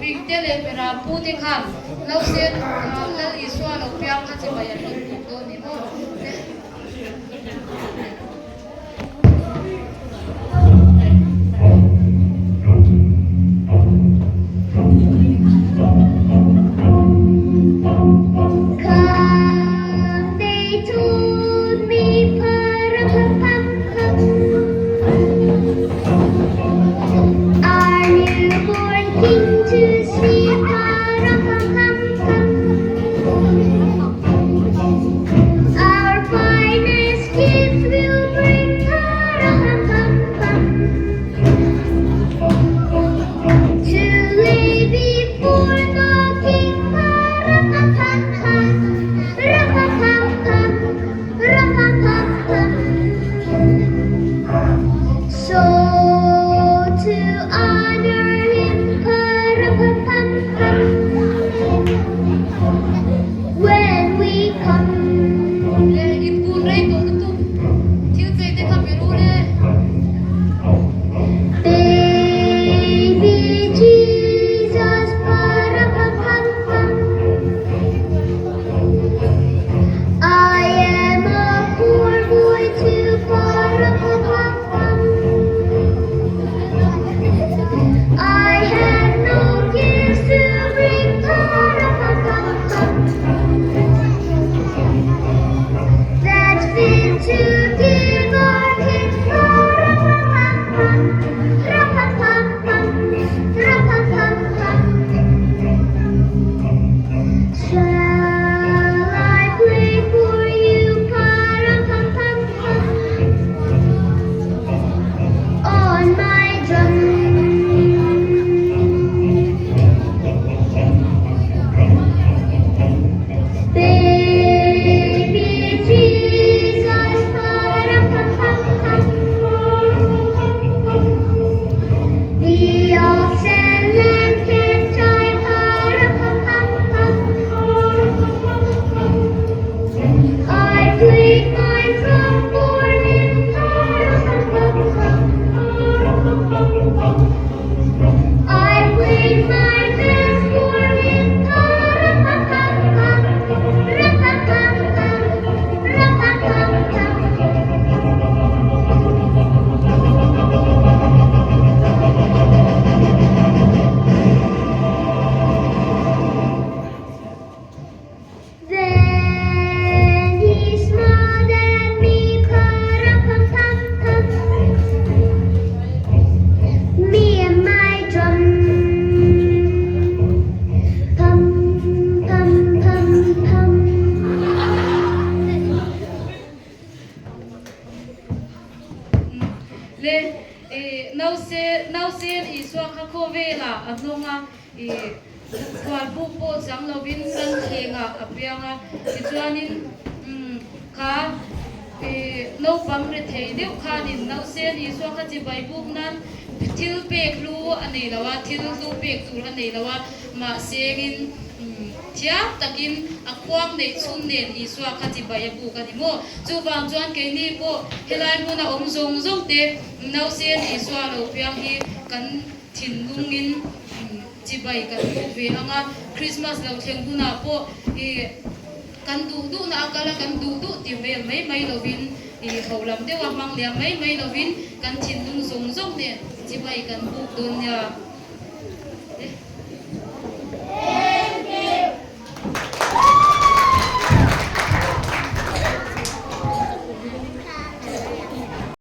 big tele pera puti khan lo sen lal iswa lo piang kha chi bayan lo do ni mo nausen iswa kha khovela adonga kwal bu po jang lovin kan khenga apianga ichuanin kha no pamre thei deu khanin nausen iswa kha chi bai buk nan thil pek lu anei lawa thil lu pek tur anei lawa ma sengin thiam takin akwang nei chun nen iswa kha chi bai bu ka ni mo chu wang chuan ke ni po helai mu na om zong zong te nausen iswa lo piang hi kan thin lungin chi bai kan bu ve anga Christmas lo thleng buna po kan du na akala kan du ti vel mai lovin holam dewa mang liam mai lovin kan thin lung zong zong ne chi bai kan bu don ya